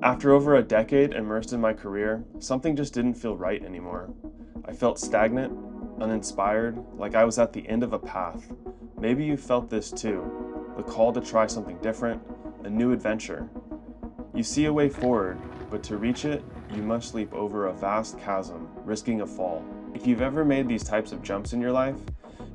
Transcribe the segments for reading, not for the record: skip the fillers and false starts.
After over a decade immersed in my career, something just didn't feel right anymore. I felt stagnant, uninspired, like I was at the end of a path. Maybe you felt this too, the call to try something different, a new adventure. You see a way forward, but to reach it, you must leap over a vast chasm, risking a fall. If you've ever made these types of jumps in your life,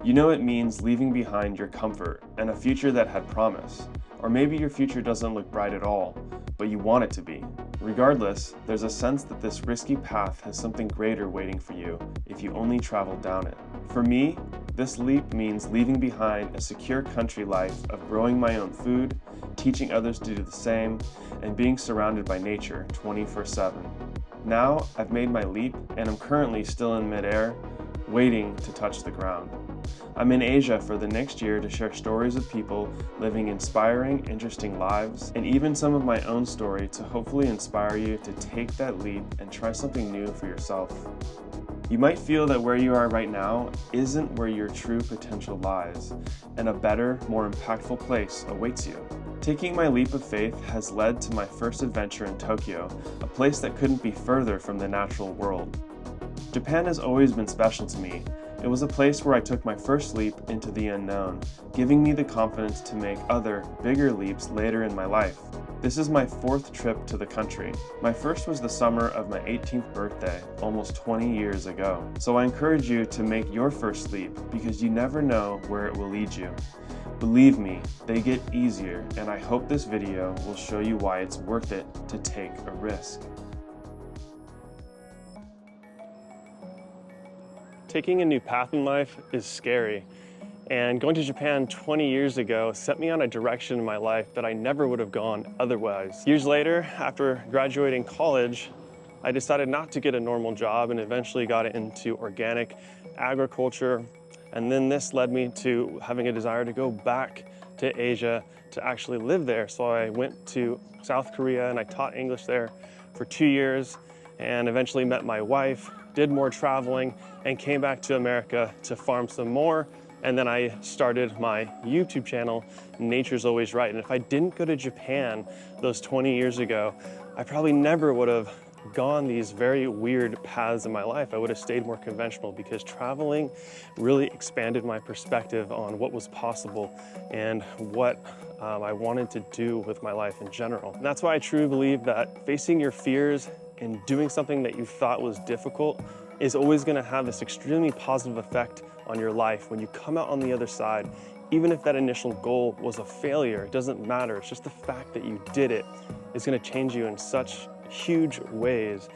you know it means leaving behind your comfort and a future that had promise. Or maybe your future doesn't look bright at all, but you want it to be. Regardless, there's a sense that this risky path has something greater waiting for you if you only travel down it. For me, this leap means leaving behind a secure country life of growing my own food, teaching others to do the same, and being surrounded by nature 24/7. Now, I've made my leap and I'm currently still in midair, waiting to touch the ground. I'm in Asia for the next year to share stories of people living inspiring, interesting lives, and even some of my own story to hopefully inspire you to take that leap and try something new for yourself. You might feel that where you are right now isn't where your true potential lies, and a better, more impactful place awaits you. Taking my leap of faith has led to my first adventure in Tokyo, a place that couldn't be further from the natural world. Japan has always been special to me. It was a place where I took my first leap into the unknown, giving me the confidence to make other, bigger leaps later in my life. This is my fourth trip to the country. My first was the summer of my 18th birthday, almost 20 years ago. So I encourage you to make your first leap because you never know where it will lead you. Believe me, they get easier, and I hope this video will show you why it's worth it to take a risk. Taking a new path in life is scary, and going to Japan 20 years ago set me on a direction in my life that I never would have gone otherwise. Years later, after graduating college, I decided not to get a normal job and eventually got into organic agriculture, and then this led me to having a desire to go back to Asia to actually live there. So I went to South Korea and I taught English there for 2 years and eventually met my wife, did more traveling, and came back to America to farm some more. And then I started my YouTube channel, Nature's Always Right. And if I didn't go to Japan those 20 years ago, I probably never would have gone these very weird paths in my life. I would have stayed more conventional because traveling really expanded my perspective on what was possible and what I wanted to do with my life in general. And that's why I truly believe that facing your fears and doing something that you thought was difficult is always going to have this extremely positive effect on your life when you come out on the other side. Even if that initial goal was a failure, it doesn't matter. It's just the fact that you did it is going to change you in such huge ways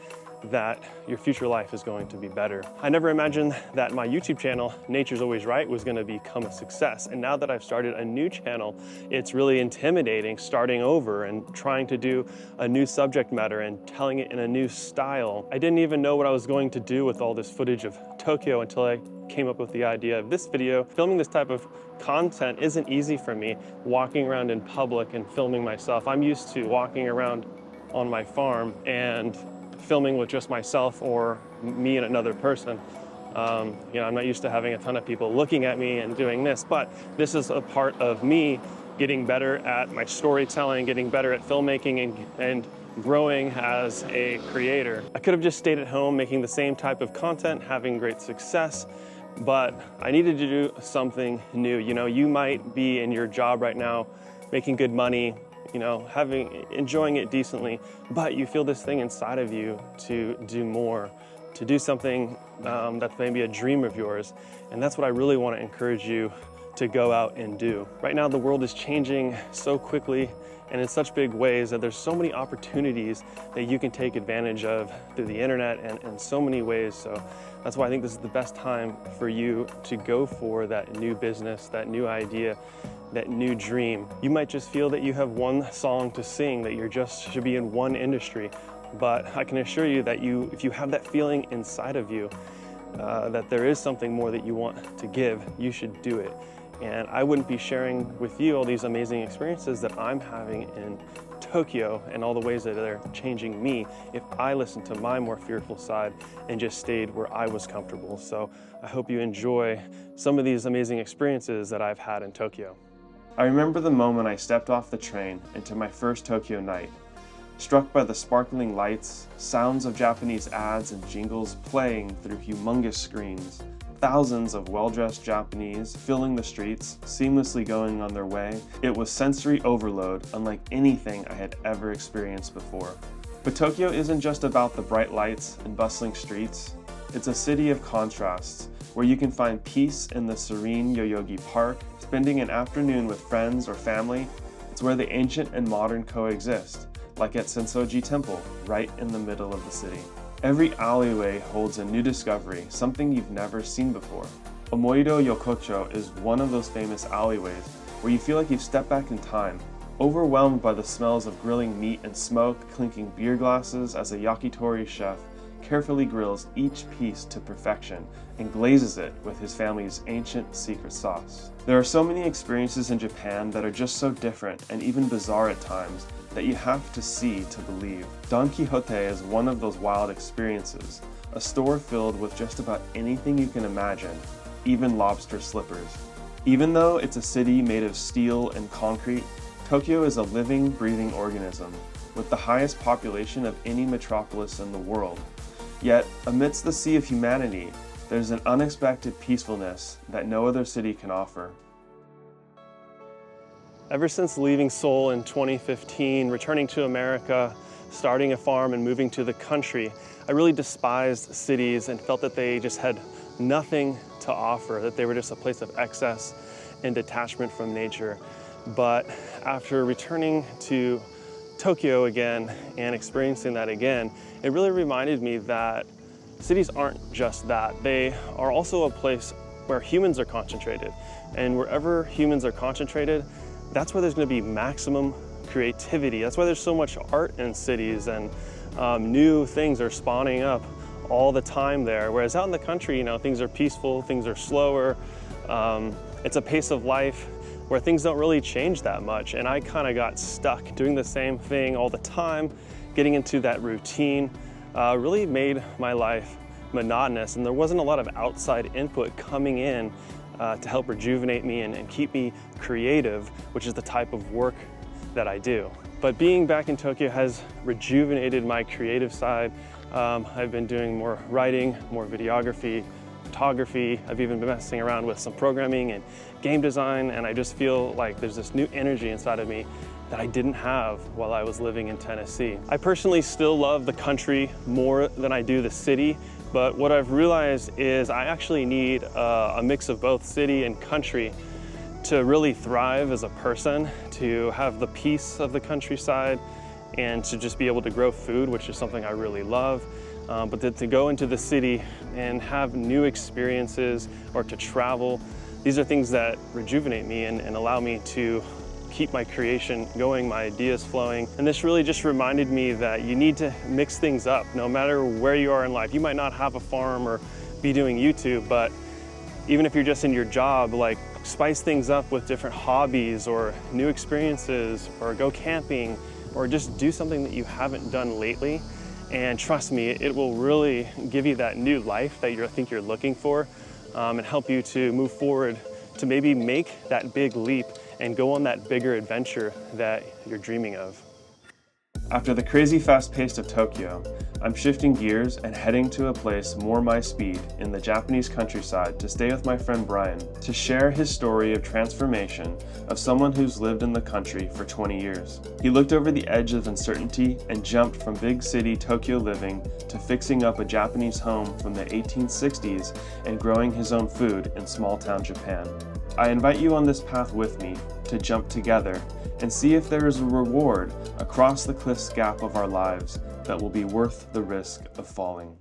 that your future life is going to be better. I never imagined that my YouTube channel, Nature's Always Right, was going to become a success. And now that I've started a new channel, it's really intimidating starting over and trying to do a new subject matter and telling it in a new style. I didn't even know what I was going to do with all this footage of Tokyo until I came up with the idea of this video. Filming this type of content isn't easy for me, walking around in public and filming myself. I'm used to walking around on my farm and filming with just myself or me and another person. I'm not used to having a ton of people looking at me and doing this, but this is a part of me getting better at my storytelling, getting better at filmmaking and growing as a creator. I could have just stayed at home making the same type of content, having great success, but I needed to do something new. You might be in your job right now, making good money, enjoying it decently, but you feel this thing inside of you to do more, to do something that's maybe a dream of yours. And that's what I really want to encourage you to go out and do. Right now, the world is changing so quickly and in such big ways that there's so many opportunities that you can take advantage of through the internet and in so many ways. So that's why I think this is the best time for you to go for that new business, that new idea, that new dream. You might just feel that you have one song to sing, that you're just should be in one industry. But I can assure you that if you have that feeling inside of you, that there is something more that you want to give, you should do it. And I wouldn't be sharing with you all these amazing experiences that I'm having in Tokyo and all the ways that they're changing me if I listened to my more fearful side and just stayed where I was comfortable. So I hope you enjoy some of these amazing experiences that I've had in Tokyo. I remember the moment I stepped off the train into my first Tokyo night. struck by the sparkling lights, sounds of Japanese ads and jingles playing through humongous screens, thousands of well-dressed Japanese filling the streets, seamlessly going on their way. It was sensory overload unlike anything I had ever experienced before. But Tokyo isn't just about the bright lights and bustling streets. It's a city of contrasts, where you can find peace in the serene Yoyogi Park, spending an afternoon with friends or family. It's where the ancient and modern coexist, like at Sensoji Temple, right in the middle of the city. Every alleyway holds a new discovery, something you've never seen before. Omoido Yokocho is one of those famous alleyways where you feel like you've stepped back in time, overwhelmed by the smells of grilling meat and smoke, clinking beer glasses as a yakitori chef carefully grills each piece to perfection and glazes it with his family's ancient secret sauce. There are so many experiences in Japan that are just so different and even bizarre at times that you have to see to believe. Don Quixote is one of those wild experiences, a store filled with just about anything you can imagine, even lobster slippers. Even though it's a city made of steel and concrete, Tokyo is a living, breathing organism with the highest population of any metropolis in the world. Yet, amidst the sea of humanity, there's an unexpected peacefulness that no other city can offer. Ever since leaving Seoul in 2015, returning to America, starting a farm and moving to the country, I really despised cities and felt that they just had nothing to offer, that they were just a place of excess and detachment from nature. But after returning to Tokyo again and experiencing that again, it really reminded me that cities aren't just that. They are also a place where humans are concentrated. And wherever humans are concentrated, that's where there's going to be maximum creativity. That's why there's so much art in cities, and new things are spawning up all the time there. Whereas out in the country, things are peaceful, things are slower. It's a pace of life where things don't really change that much. And I kind of got stuck doing the same thing all the time, getting into that routine, really made my life monotonous, and there wasn't a lot of outside input coming in to help rejuvenate me and keep me creative, which is the type of work that I do. But being back in Tokyo has rejuvenated my creative side. I've been doing more writing, more videography, photography. I've even been messing around with some programming and game design, and I just feel like there's this new energy inside of me that I didn't have while I was living in Tennessee. I personally still love the country more than I do the city, but what I've realized is I actually need a mix of both city and country to really thrive as a person, to have the peace of the countryside, and to just be able to grow food, which is something I really love. But to go into the city and have new experiences or to travel, these are things that rejuvenate me and allow me to keep my creation going, my ideas flowing. And this really just reminded me that you need to mix things up no matter where you are in life. You might not have a farm or be doing YouTube, but even if you're just in your job, like spice things up with different hobbies or new experiences, or go camping, or just do something that you haven't done lately. And trust me, it will really give you that new life that I think you're looking for, and help you to move forward to maybe make that big leap and go on that bigger adventure that you're dreaming of. After the crazy fast pace of Tokyo, I'm shifting gears and heading to a place more my speed in the Japanese countryside to stay with my friend Brian to share his story of transformation of someone who's lived in the country for 20 years. He looked over the edge of uncertainty and jumped from big city Tokyo living to fixing up a Japanese home from the 1860s and growing his own food in small town Japan. I invite you on this path with me to jump together and see if there is a reward across the cliff's gap of our lives that will be worth the risk of falling.